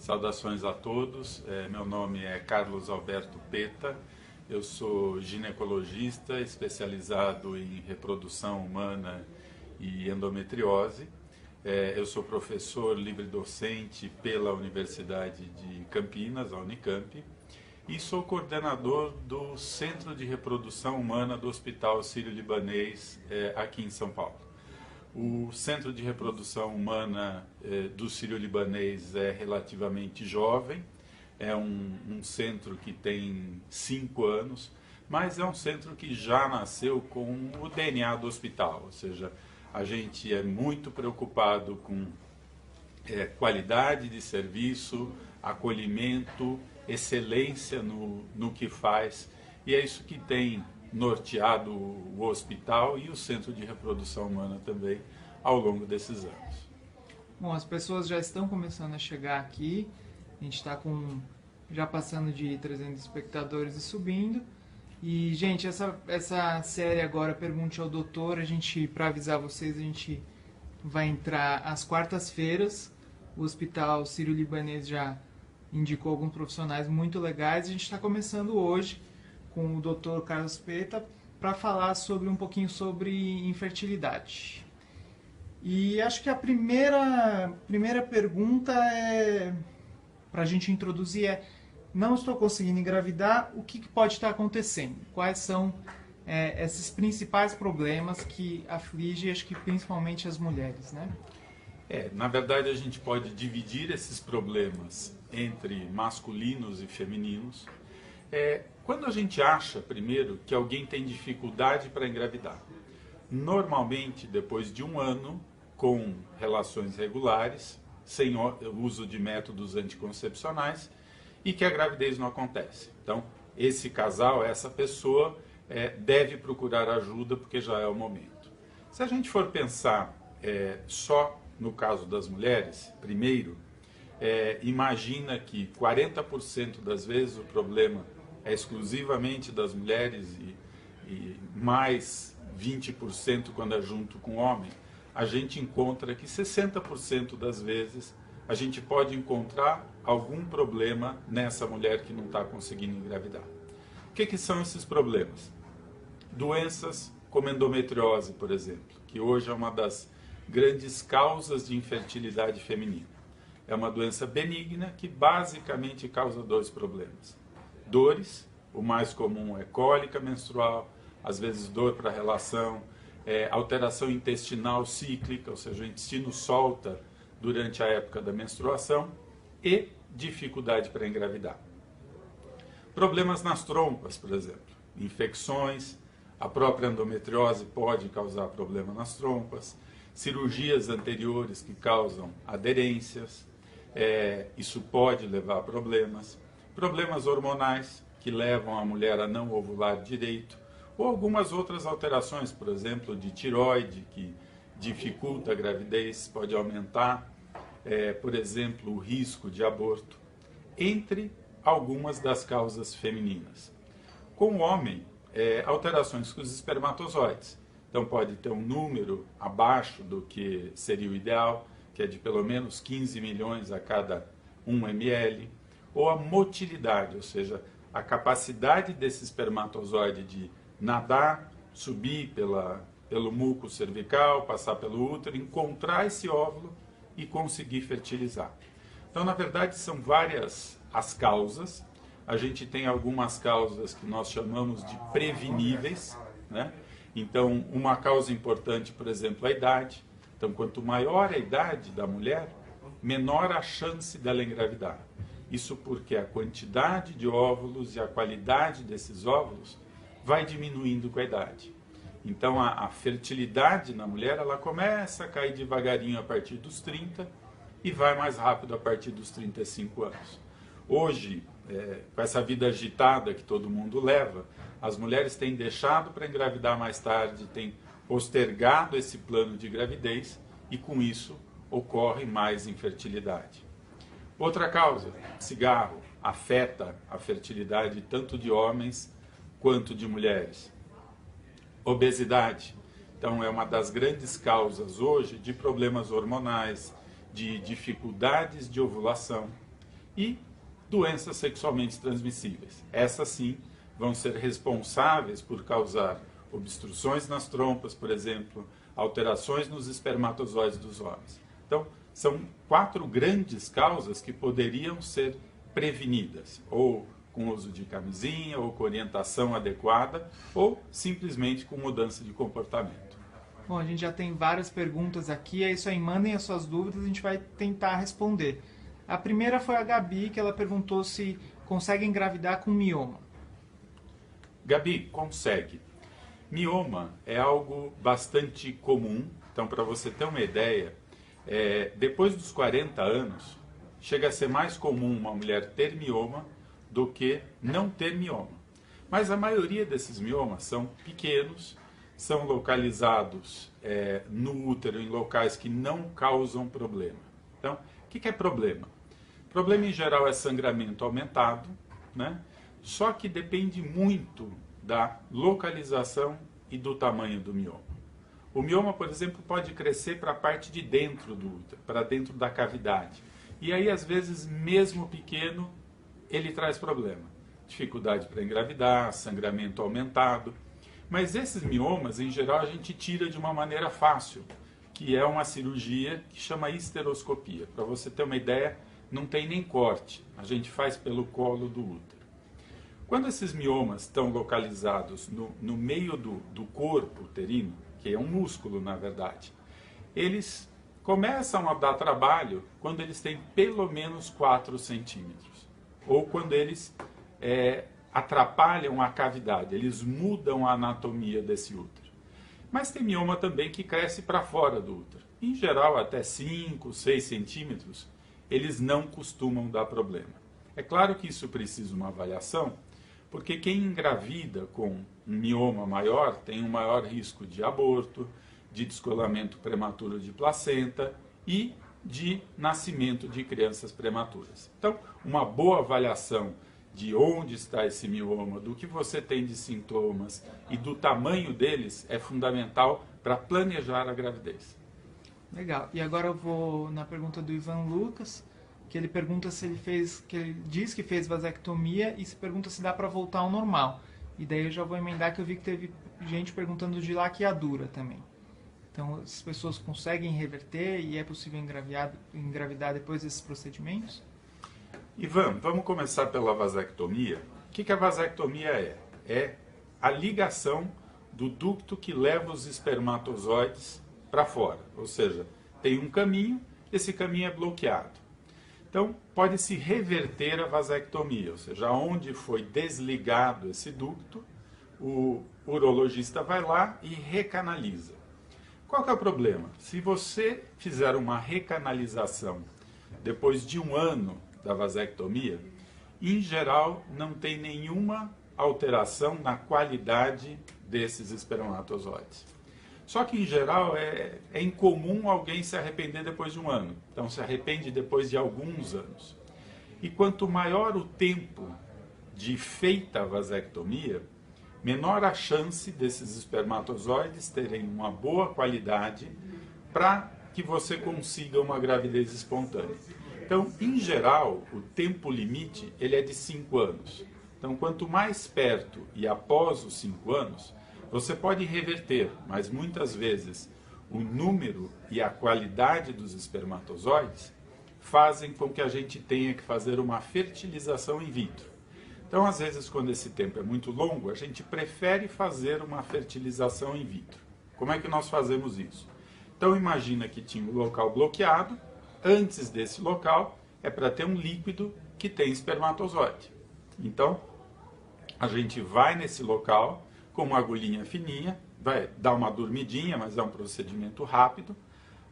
Saudações a todos, meu nome é Carlos Alberto Peta, eu sou ginecologista especializado em reprodução humana e endometriose. Eu sou professor livre-docente pela Universidade de Campinas, a Unicamp, e sou coordenador do Centro de Reprodução Humana do Hospital Sírio-Libanês aqui em São Paulo. O Centro de Reprodução Humana do Sírio-Libanês é relativamente jovem, é um centro que tem 5 anos, mas é um centro que já nasceu com o DNA do hospital, ou seja, a gente é muito preocupado com qualidade de serviço, acolhimento, excelência no que faz, e é isso que tem norteado o hospital e o Centro de Reprodução Humana também ao longo desses anos. Bom, as pessoas já estão começando a chegar aqui, a gente está já passando de 300 espectadores e subindo. E, gente, essa série agora, Pergunte ao Doutor, para avisar vocês, a gente vai entrar às quartas-feiras. O Hospital Sírio-Libanês já indicou alguns profissionais muito legais. A gente está começando hoje com o Dr. Carlos Peta para falar um pouquinho sobre infertilidade. E acho que a primeira pergunta para a gente introduzir não estou conseguindo engravidar, o que pode estar acontecendo? Quais são esses principais problemas que afligem, acho que principalmente as mulheres, né? Na verdade, a gente pode dividir esses problemas entre masculinos e femininos. Quando a gente acha, primeiro, que alguém tem dificuldade para engravidar, normalmente depois de 1 ano com relações regulares, sem uso de métodos anticoncepcionais, e que a gravidez não acontece. Então, esse casal, essa pessoa, deve procurar ajuda porque já é o momento. Se a gente for pensar só no caso das mulheres, primeiro, imagina que 40% das vezes o problema é exclusivamente das mulheres e mais 20% quando é junto com o homem, a gente encontra que 60% das vezes a gente pode encontrar algum problema nessa mulher que não está conseguindo engravidar. O que são esses problemas? Doenças como endometriose, por exemplo, que hoje é uma das grandes causas de infertilidade feminina. É uma doença benigna que basicamente causa 2 problemas. Dores, o mais comum é cólica menstrual, às vezes dor para a relação, alteração intestinal cíclica, ou seja, o intestino solta durante a época da menstruação, e dificuldade para engravidar. Problemas nas trompas, por exemplo, infecções, a própria endometriose pode causar problema nas trompas, cirurgias anteriores que causam aderências, isso pode levar a problemas hormonais que levam a mulher a não ovular direito, ou algumas outras alterações, por exemplo, de tireoide, que dificulta a gravidez, pode aumentar, por exemplo, o risco de aborto, entre algumas das causas femininas. Com o homem, alterações com os espermatozoides. Então pode ter um número abaixo do que seria o ideal, que é de pelo menos 15 milhões a cada 1 ml, ou a motilidade, ou seja, a capacidade desse espermatozoide de nadar, subir pelo muco cervical, passar pelo útero, encontrar esse óvulo e conseguir fertilizar. Então, na verdade, são várias as causas. A gente tem algumas causas que nós chamamos de preveníveis, né? Então, uma causa importante, por exemplo, é a idade. Então, quanto maior a idade da mulher, menor a chance dela engravidar. Isso porque a quantidade de óvulos e a qualidade desses óvulos vai diminuindo com a idade. Então, a fertilidade na mulher, ela começa a cair devagarinho a partir dos 30 e vai mais rápido a partir dos 35 anos. Hoje, com essa vida agitada que todo mundo leva, as mulheres têm deixado para engravidar mais tarde, têm postergado esse plano de gravidez e, com isso, ocorre mais infertilidade. Outra causa, cigarro, afeta a fertilidade tanto de homens quanto de mulheres. Obesidade, então é uma das grandes causas hoje de problemas hormonais, de dificuldades de ovulação. e doenças sexualmente transmissíveis. Essas sim vão ser responsáveis por causar obstruções nas trompas, por exemplo, alterações nos espermatozoides dos homens. Então, são 4 grandes causas que poderiam ser prevenidas, ou com uso de camisinha, ou com orientação adequada, ou simplesmente com mudança de comportamento. Bom, a gente já tem várias perguntas aqui, é isso aí, mandem as suas dúvidas, a gente vai tentar responder. A primeira foi a Gabi, que ela perguntou se consegue engravidar com mioma. Gabi, consegue. Mioma é algo bastante comum, então para você ter uma ideia, depois dos 40 anos, chega a ser mais comum uma mulher ter mioma do que não ter mioma. Mas a maioria desses miomas são pequenos, são localizados no útero em locais que não causam problema. Então, o que é problema? Problema em geral é sangramento aumentado, né? Só que depende muito da localização e do tamanho do mioma. O mioma, por exemplo, pode crescer para a parte de dentro do útero, para dentro da cavidade. E aí, às vezes, mesmo pequeno, ele traz problema. Dificuldade para engravidar, sangramento aumentado. Mas esses miomas, em geral, a gente tira de uma maneira fácil, que é uma cirurgia que chama histeroscopia. Para você ter uma ideia, não tem nem corte, a gente faz pelo colo do útero. Quando esses miomas estão localizados no meio do corpo uterino, que é um músculo na verdade, eles começam a dar trabalho quando eles têm pelo menos 4 centímetros, ou quando eles atrapalham a cavidade, eles mudam a anatomia desse útero. Mas tem mioma também que cresce para fora do útero. Em geral, até 5, 6 centímetros, eles não costumam dar problema. É claro que isso precisa de uma avaliação, porque quem engravida com um mioma maior tem um maior risco de aborto, de descolamento prematuro de placenta e de nascimento de crianças prematuras. Então, uma boa avaliação de onde está esse mioma, do que você tem de sintomas e do tamanho deles é fundamental para planejar a gravidez. Legal. E agora eu vou na pergunta do Ivan Lucas, que ele pergunta se ele fez, que ele diz que fez vasectomia e se pergunta se dá para voltar ao normal. E daí eu já vou emendar que eu vi que teve gente perguntando de laqueadura também. Então, as pessoas conseguem reverter e é possível engravidar depois desses procedimentos? Ivan, vamos começar pela vasectomia. O que a vasectomia é? É a ligação do ducto que leva os espermatozoides para fora. Ou seja, tem um caminho, esse caminho é bloqueado. Então, pode-se reverter a vasectomia, ou seja, onde foi desligado esse ducto, o urologista vai lá e recanaliza. Qual que é o problema? Se você fizer uma recanalização depois de 1 ano da vasectomia, em geral não tem nenhuma alteração na qualidade desses espermatozoides. Só que, em geral, é incomum alguém se arrepender depois de 1 ano. Então, se arrepende depois de alguns anos. E quanto maior o tempo de feita a vasectomia, menor a chance desses espermatozoides terem uma boa qualidade para que você consiga uma gravidez espontânea. Então, em geral, o tempo limite ele é de 5 anos. Então, quanto mais perto e após os 5 anos, você pode reverter, mas muitas vezes o número e a qualidade dos espermatozoides fazem com que a gente tenha que fazer uma fertilização in vitro. Então, às vezes, quando esse tempo é muito longo, a gente prefere fazer uma fertilização in vitro. Como é que nós fazemos isso? Então, imagina que tinha um local bloqueado, antes desse local é para ter um líquido que tem espermatozoide. Então, a gente vai nesse local com uma agulhinha fininha, vai dar uma dormidinha, mas é um procedimento rápido,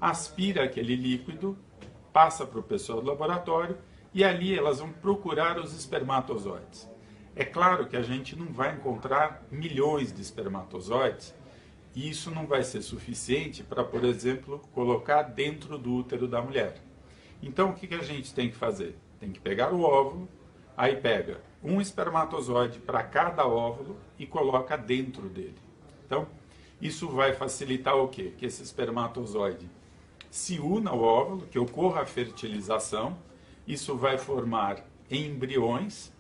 aspira aquele líquido, passa para o pessoal do laboratório e ali elas vão procurar os espermatozoides. É claro que a gente não vai encontrar milhões de espermatozoides e isso não vai ser suficiente para, por exemplo, colocar dentro do útero da mulher. Então, o que a gente tem que fazer? Tem que pegar o óvulo, aí pega um espermatozoide para cada óvulo e coloca dentro dele. Então, isso vai facilitar o quê? Que esse espermatozoide se una ao óvulo, que ocorra a fertilização, isso vai formar embriões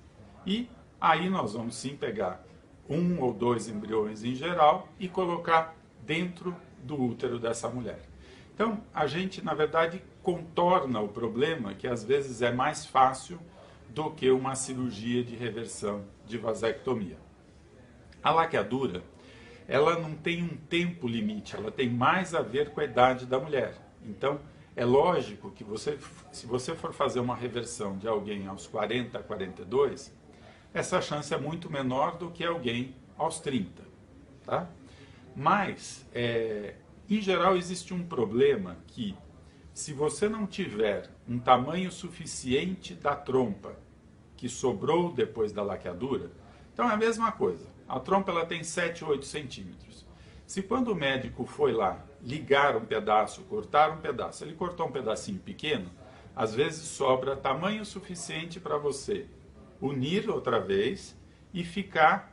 e aí nós vamos sim pegar 1 ou 2 embriões em geral e colocar dentro do útero dessa mulher. Então, a gente, na verdade, contorna o problema, que às vezes é mais fácil do que uma cirurgia de reversão de vasectomia. A laqueadura, ela não tem um tempo limite, ela tem mais a ver com a idade da mulher. Então, é lógico que se você for fazer uma reversão de alguém aos 40, 42, essa chance é muito menor do que alguém aos 30. Tá? Mas, em geral, existe um problema que, se você não tiver um tamanho suficiente da trompa que sobrou depois da laqueadura, então é a mesma coisa. A trompa ela tem 7, 8 centímetros. Se quando o médico foi lá ligar um pedaço, cortar um pedaço, ele cortou um pedacinho pequeno, às vezes sobra tamanho suficiente para você unir outra vez e ficar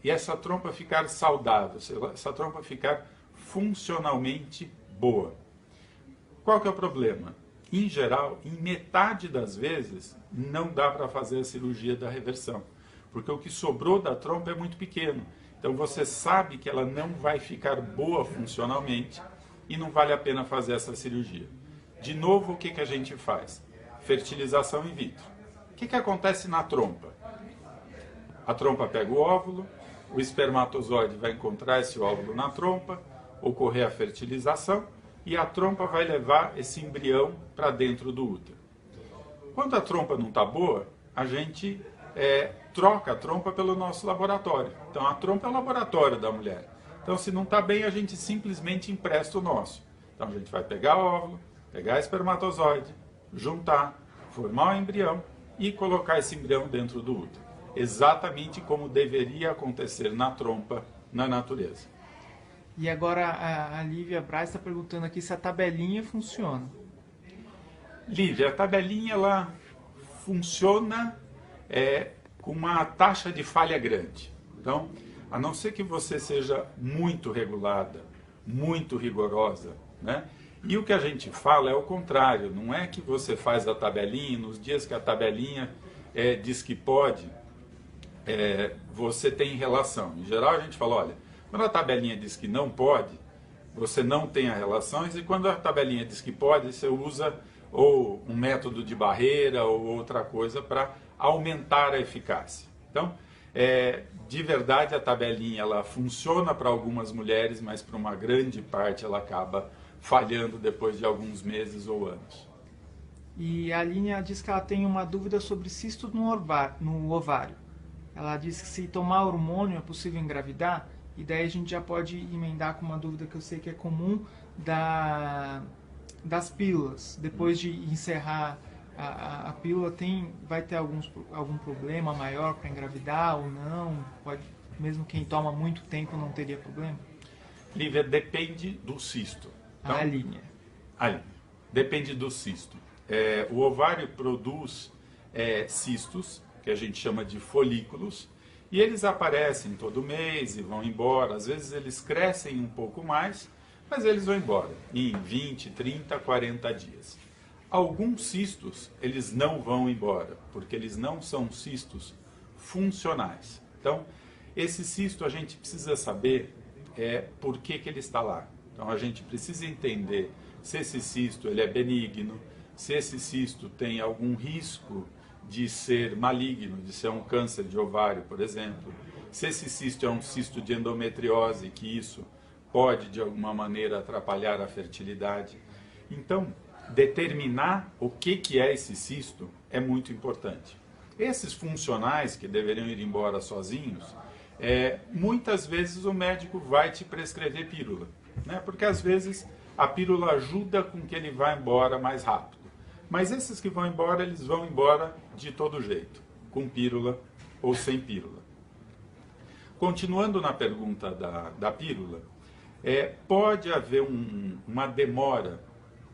e essa trompa ficar saudável, essa trompa ficar funcionalmente boa. Qual que é o problema? Em geral, em metade das vezes, não dá para fazer a cirurgia da reversão, porque o que sobrou da trompa é muito pequeno. Então você sabe que ela não vai ficar boa funcionalmente e não vale a pena fazer essa cirurgia. De novo, o que a gente faz? Fertilização in vitro. O que acontece na trompa? A trompa pega o óvulo, o espermatozoide vai encontrar esse óvulo na trompa, ocorrer a fertilização e a trompa vai levar esse embrião para dentro do útero. Quando a trompa não está boa, a gente troca a trompa pelo nosso laboratório. Então a trompa é o laboratório da mulher. Então se não está bem, a gente simplesmente empresta o nosso. Então a gente vai pegar o óvulo, pegar espermatozoide, juntar, formar o embrião e colocar esse embrião dentro do útero. Exatamente como deveria acontecer na trompa, na natureza. E agora a Lívia Braz está perguntando aqui se a tabelinha funciona. Lívia, a tabelinha ela funciona com uma taxa de falha grande. Então, a não ser que você seja muito regulada, muito rigorosa, né? E o que a gente fala é o contrário, não é que você faz a tabelinha, nos dias que a tabelinha diz que pode, você tem relação. Em geral a gente fala, olha, quando a tabelinha diz que não pode, você não tem as relações, e quando a tabelinha diz que pode, você usa ou um método de barreira ou outra coisa para aumentar a eficácia. Então, de verdade, a tabelinha ela funciona para algumas mulheres, mas para uma grande parte ela acaba falhando depois de alguns meses ou anos. E a Aline diz que ela tem uma dúvida sobre cisto no ovário. Ela diz que se tomar hormônio é possível engravidar, e daí a gente já pode emendar com uma dúvida que eu sei que é comum das pílulas. Depois de encerrar a pílula, vai ter algum problema maior para engravidar ou não? Mesmo quem toma muito tempo não teria problema? Lívia, depende do cisto. Então, a linha. Depende do cisto. O ovário produz cistos, que a gente chama de folículos, e eles aparecem todo mês e vão embora. Às vezes eles crescem um pouco mais, mas eles vão embora em 20, 30, 40 dias. Alguns cistos, eles não vão embora, porque eles não são cistos funcionais. Então, esse cisto a gente precisa saber por que ele está lá. Então, a gente precisa entender se esse cisto ele é benigno, se esse cisto tem algum risco de ser maligno, de ser um câncer de ovário, por exemplo. Se esse cisto é um cisto de endometriose, que isso pode, de alguma maneira, atrapalhar a fertilidade. Então, determinar o que é esse cisto é muito importante. Esses funcionais que deveriam ir embora sozinhos, muitas vezes o médico vai te prescrever pílula, né? Porque às vezes a pílula ajuda com que ele vá embora mais rápido. Mas esses que vão embora, eles vão embora de todo jeito, com pílula ou sem pílula. Continuando na pergunta da pílula, pode haver uma demora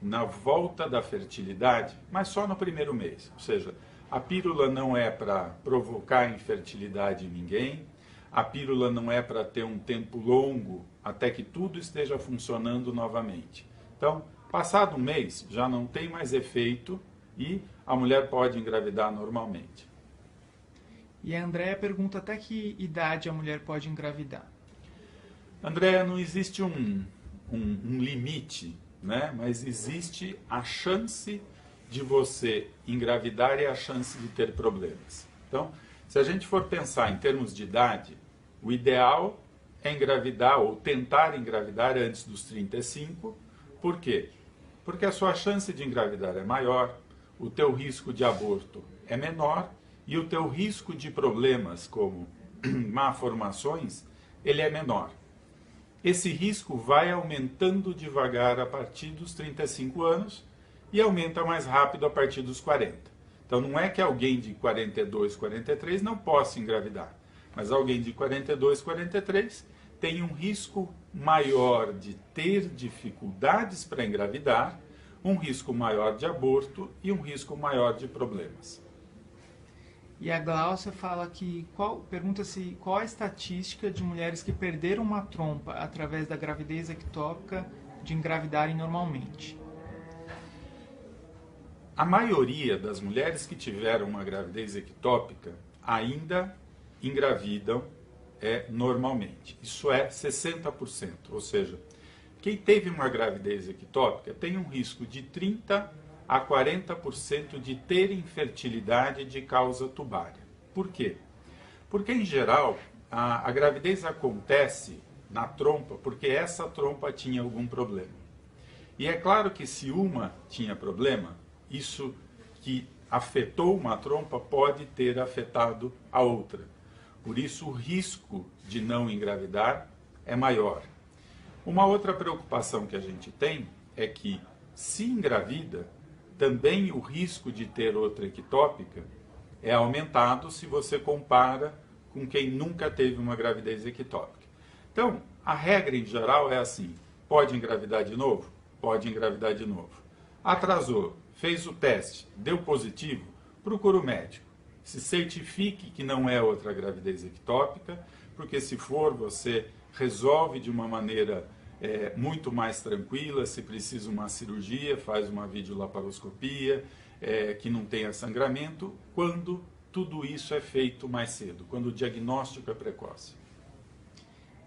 na volta da fertilidade, mas só no primeiro mês. Ou seja, a pílula não é para provocar infertilidade em ninguém, a pílula não é para ter um tempo longo até que tudo esteja funcionando novamente. Então, passado um mês, já não tem mais efeito e a mulher pode engravidar normalmente. E a Andréia pergunta até que idade a mulher pode engravidar. Andréia, não existe um limite, né? Mas existe a chance de você engravidar e a chance de ter problemas. Então, se a gente for pensar em termos de idade, o ideal é engravidar ou tentar engravidar antes dos 35. Por quê? Porque a sua chance de engravidar é maior, o teu risco de aborto é menor e o teu risco de problemas como malformações, ele é menor. Esse risco vai aumentando devagar a partir dos 35 anos e aumenta mais rápido a partir dos 40. Então não é que alguém de 42, 43 não possa engravidar, mas alguém de 42, 43 tem um risco maior de ter dificuldades para engravidar, um risco maior de aborto e um risco maior de problemas. E a Glaucia fala que pergunta-se qual a estatística de mulheres que perderam uma trompa através da gravidez ectópica de engravidarem normalmente. A maioria das mulheres que tiveram uma gravidez ectópica ainda engravidam normalmente. Isso é 60%, ou seja, quem teve uma gravidez ectópica tem um risco de 30% a 40% de ter infertilidade de causa tubária. Por quê? Porque, em geral, a gravidez acontece na trompa porque essa trompa tinha algum problema. E é claro que se uma tinha problema, isso que afetou uma trompa pode ter afetado a outra. Por isso, o risco de não engravidar é maior. Uma outra preocupação que a gente tem é que, se engravida, também o risco de ter outra ectópica é aumentado se você compara com quem nunca teve uma gravidez ectópica. Então, a regra em geral é assim: pode engravidar de novo? Pode engravidar de novo. Atrasou, fez o teste, deu positivo, procura o médico. Se certifique que não é outra gravidez ectópica, porque se for, você resolve de uma maneira muito mais tranquila. Se precisa uma cirurgia, faz uma videolaparoscopia, que não tenha sangramento, quando tudo isso é feito mais cedo, quando o diagnóstico é precoce.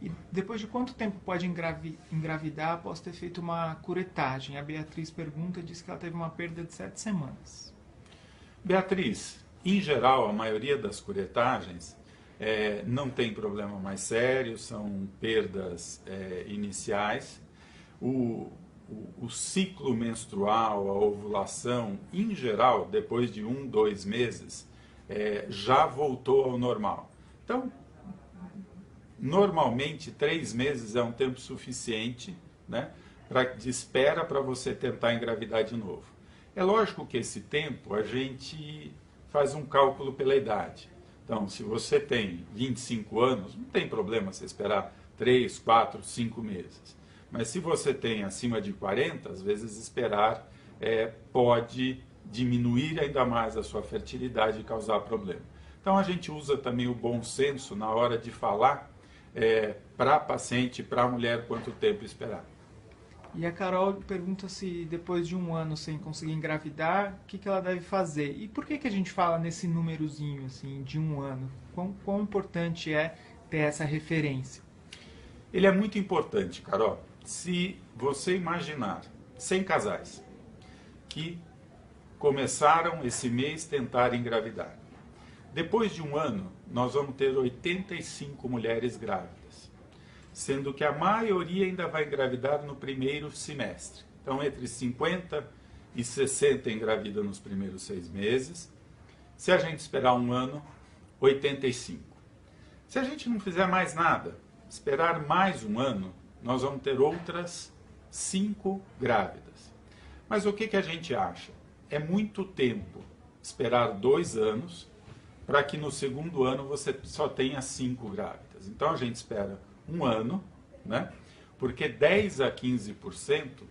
E depois de quanto tempo pode engravidar após ter feito uma curetagem? A Beatriz pergunta, diz que ela teve uma perda de 7 semanas. Beatriz, em geral, a maioria das curetagens não tem problema mais sério, são perdas iniciais. O ciclo menstrual, a ovulação, em geral, depois de 1, 2 meses, já voltou ao normal. Então, normalmente, 3 meses é um tempo suficiente, né, de espera para você tentar engravidar de novo. É lógico que esse tempo a gente faz um cálculo pela idade. Então, se você tem 25 anos, não tem problema você esperar 3, 4, 5 meses. Mas se você tem acima de 40, às vezes esperar pode diminuir ainda mais a sua fertilidade e causar problema. Então, a gente usa também o bom senso na hora de falar para a paciente, para a mulher, quanto tempo esperar. E a Carol pergunta se depois de 1 ano sem conseguir engravidar, o que ela deve fazer? E por que a gente fala nesse númerozinho assim, de 1 ano? Quão importante é ter essa referência? Ele é muito importante, Carol. Se você imaginar 100 casais que começaram esse mês a tentar engravidar, depois de 1 ano, nós vamos ter 85 mulheres grávidas, sendo que a maioria ainda vai engravidar no primeiro semestre. Então, entre 50 e 60 engravida nos primeiros 6 meses. Se a gente esperar 1 ano, 85. Se a gente não fizer mais nada, esperar mais 1 ano, nós vamos ter outras 5 grávidas. Mas o que a gente acha? É muito tempo esperar 2 anos para que no segundo ano você só tenha 5 grávidas. Então, a gente espera 1 ano, né? Porque 10 a 15%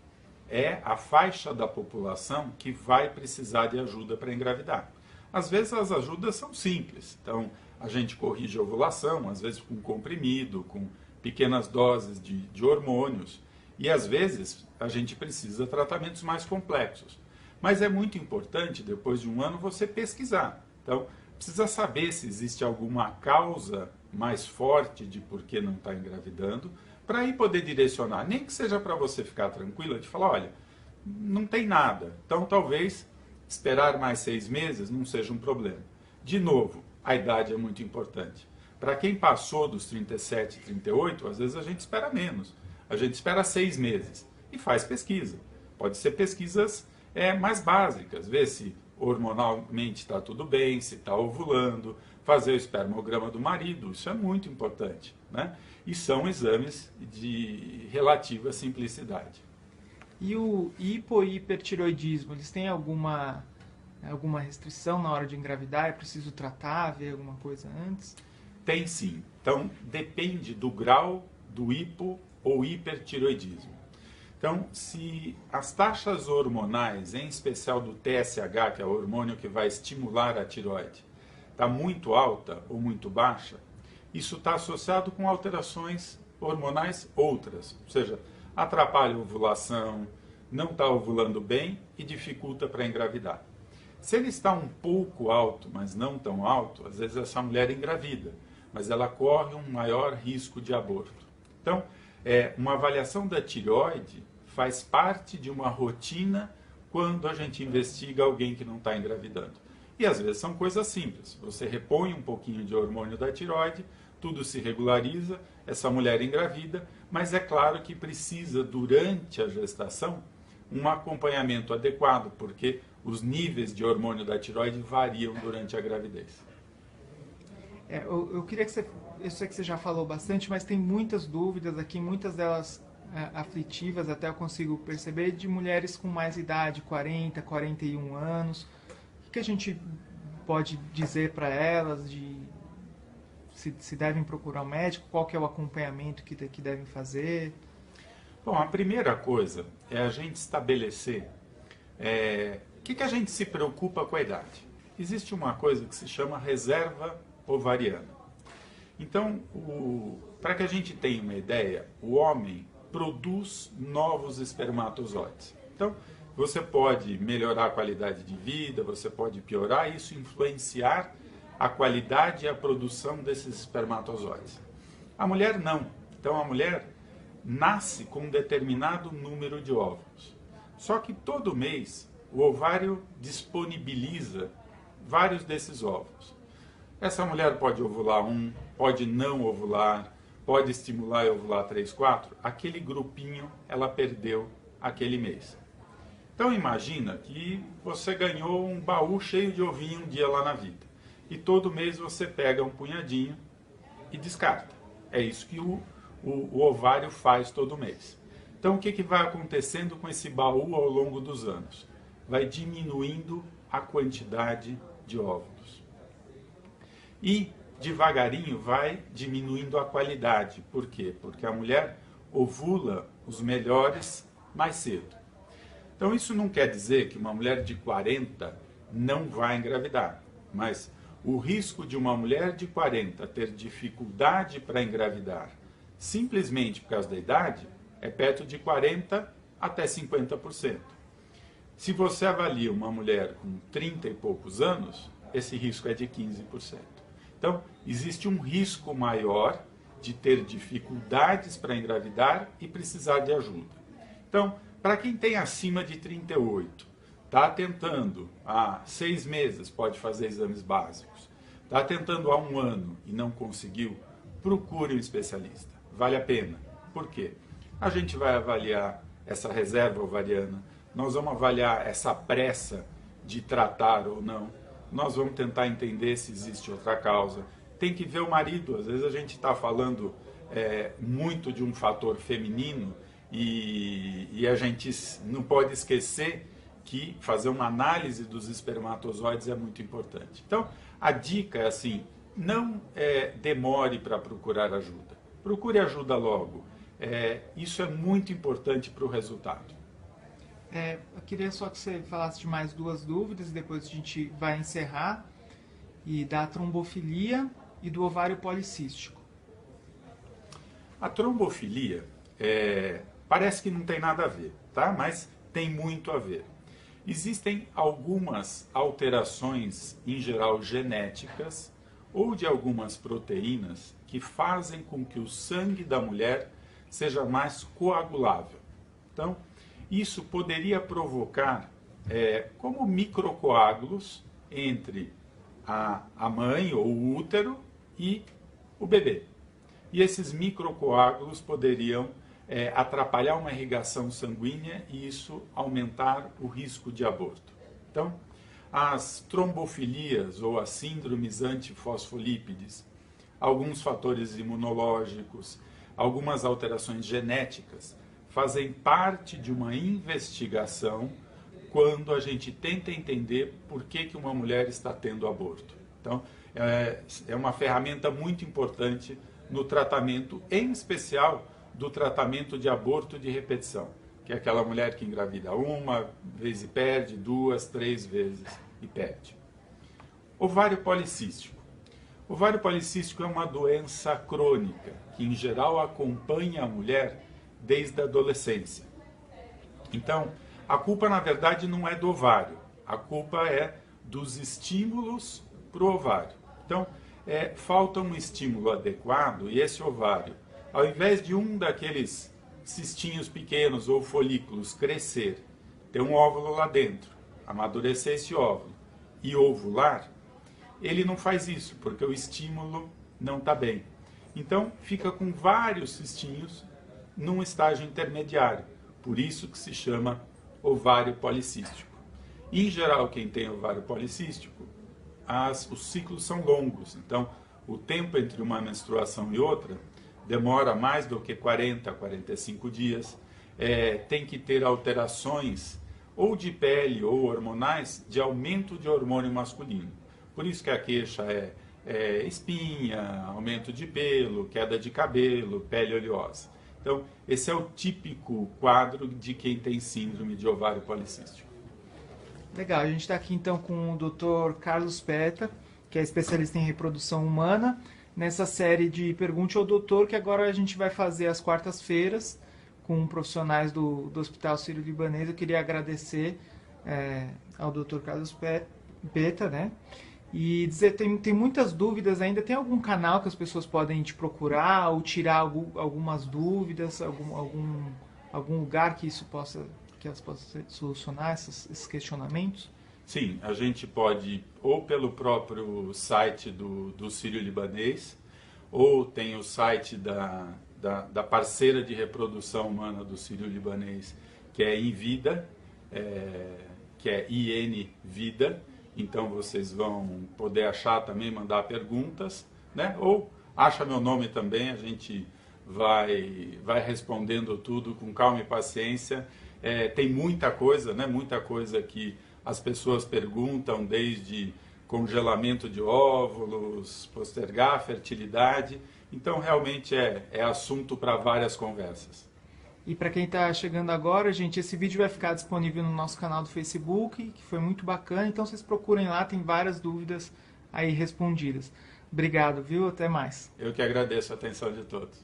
é a faixa da população que vai precisar de ajuda para engravidar. Às vezes as ajudas são simples, então a gente corrige a ovulação, às vezes com comprimido, com pequenas doses de hormônios, e às vezes a gente precisa de tratamentos mais complexos. Mas é muito importante, depois de um ano, você pesquisar. Então, precisa saber se existe alguma causa mais forte de por que não está engravidando, para aí poder direcionar. Nem que seja para você ficar tranquila de falar, olha, não tem nada. Então, talvez esperar mais 6 meses não seja um problema. De novo, a idade é muito importante. Para quem passou dos 37, 38, às vezes a gente espera menos. A gente espera 6 meses e faz pesquisa. Pode ser pesquisas mais básicas, ver se hormonalmente está tudo bem, se está ovulando, fazer o espermograma do marido, isso é muito importante, né? E são exames de relativa simplicidade. E o hipo e hipertiroidismo, eles têm alguma restrição na hora de engravidar? É preciso tratar, ver alguma coisa antes? Tem sim. Então, depende do grau do hipo ou hipertiroidismo. Então, se as taxas hormonais, em especial do TSH, que é o hormônio que vai estimular a tiroide, está muito alta ou muito baixa, isso está associado com alterações hormonais outras, ou seja, atrapalha a ovulação, não está ovulando bem e dificulta para engravidar. Se ele está um pouco alto, mas não tão alto, às vezes essa mulher engravida, mas ela corre um maior risco de aborto. Então, uma avaliação da tireoide faz parte de uma rotina quando a gente investiga alguém que não está engravidando. E às vezes são coisas simples. Você repõe um pouquinho de hormônio da tireoide, tudo se regulariza, essa mulher engravida, mas é claro que precisa, durante a gestação, um acompanhamento adequado, porque os níveis de hormônio da tireoide variam durante a gravidez. Eu queria que eu sei que você já falou bastante, mas tem muitas dúvidas aqui, muitas delas aflitivas, até eu consigo perceber, de mulheres com mais idade, 40, 41 anos. O que a gente pode dizer para elas se devem procurar um médico, qual que é o acompanhamento que devem fazer? Bom, a primeira coisa é a gente estabelecer o que a gente se preocupa com a idade. Existe uma coisa que se chama reserva ovariana. Então, para que a gente tenha uma ideia, o homem produz novos espermatozoides. Então, você pode melhorar a qualidade de vida, você pode piorar, isso influenciar a qualidade e a produção desses espermatozoides. A mulher não. Então, a mulher nasce com um determinado número de óvulos. Só que todo mês o ovário disponibiliza vários desses óvulos. Essa mulher pode ovular um, pode não ovular, pode estimular e ovular 3, 4. Aquele grupinho ela perdeu aquele mês. Então imagina que você ganhou um baú cheio de ovinho um dia lá na vida. E todo mês você pega um punhadinho e descarta. É isso que o ovário faz todo mês. Então o que vai acontecendo com esse baú ao longo dos anos? Vai diminuindo a quantidade de óvulos. E devagarinho vai diminuindo a qualidade. Por quê? Porque a mulher ovula os melhores mais cedo. Então isso não quer dizer que uma mulher de 40 não vai engravidar, mas o risco de uma mulher de 40 ter dificuldade para engravidar simplesmente por causa da idade é perto de 40% até 50%. Se você avalia uma mulher com 30 e poucos anos, esse risco é de 15%. Então, existe um risco maior de ter dificuldades para engravidar e precisar de ajuda. Então, para quem tem acima de 38, está tentando há 6 meses, pode fazer exames básicos, está tentando há 1 ano e não conseguiu, procure um especialista. Vale a pena. Por quê? A gente vai avaliar essa reserva ovariana, nós vamos avaliar essa pressa de tratar ou não, nós vamos tentar entender se existe outra causa. Tem que ver o marido, às vezes a gente está falando muito de um fator feminino e a gente não pode esquecer que fazer uma análise dos espermatozoides é muito importante. Então, a dica é assim, não demore para procurar ajuda. Procure ajuda logo. Isso é muito importante para o resultado. Eu queria só que você falasse de mais 2 dúvidas, depois a gente vai encerrar, e da trombofilia e do ovário policístico. A trombofilia parece que não tem nada a ver, tá? Mas tem muito a ver. Existem algumas alterações, em geral genéticas, ou de algumas proteínas, que fazem com que o sangue da mulher seja mais coagulável. Então, isso poderia provocar como microcoágulos entre a mãe ou o útero e o bebê. E esses microcoágulos poderiam atrapalhar uma irrigação sanguínea e isso aumentar o risco de aborto. Então, as trombofilias ou as síndromes antifosfolípides, alguns fatores imunológicos, algumas alterações genéticas fazem parte de uma investigação quando a gente tenta entender por que uma mulher está tendo aborto. Então, é uma ferramenta muito importante no tratamento, em especial do tratamento de aborto de repetição, que é aquela mulher que engravida uma vez e perde, 2, 3 vezes e perde. Ovário policístico. Ovário policístico é uma doença crônica que, em geral, acompanha a mulher desde a adolescência. Então, a culpa, na verdade, não é do ovário. A culpa é dos estímulos para o ovário. Então, falta um estímulo adequado e esse ovário, ao invés de um daqueles cistinhos pequenos ou folículos crescer, ter um óvulo lá dentro, amadurecer esse óvulo e ovular, ele não faz isso, porque o estímulo não está bem. Então, fica com vários cistinhos num estágio intermediário. Por isso que se chama ovário policístico. Em geral, quem tem ovário policístico, os ciclos são longos. Então, o tempo entre uma menstruação e outra demora mais do que 40 a 45 dias. Tem que ter alterações ou de pele ou hormonais de aumento de hormônio masculino. Por isso que a queixa é espinha, aumento de pelo, queda de cabelo, pele oleosa. Então, esse é o típico quadro de quem tem síndrome de ovário policístico. Legal, a gente está aqui então com o Dr. Carlos Peta, que é especialista em reprodução humana, nessa série de Pergunte ao Doutor, que agora a gente vai fazer às quartas-feiras com profissionais do Hospital Sírio-Libanês. Eu queria agradecer ao Dr. Carlos Peta, né? E dizer, tem muitas dúvidas ainda. Tem algum canal que as pessoas podem te procurar ou tirar algumas dúvidas, algum lugar que elas possam solucionar esses questionamentos? Sim, a gente pode, ou pelo próprio site do Sírio-Libanês, ou tem o site da parceira de reprodução humana do Sírio-Libanês, que é Invida, que é IN-Vida. Então vocês vão poder achar também, mandar perguntas, né? Ou acha meu nome também, a gente vai respondendo tudo com calma e paciência. Tem muita coisa, né? Muita coisa que as pessoas perguntam, desde congelamento de óvulos, postergar a fertilidade. Então realmente é assunto para várias conversas. E para quem está chegando agora, gente, esse vídeo vai ficar disponível no nosso canal do Facebook, que foi muito bacana. Então vocês procurem lá, tem várias dúvidas aí respondidas. Obrigado, viu? Até mais. Eu que agradeço a atenção de todos.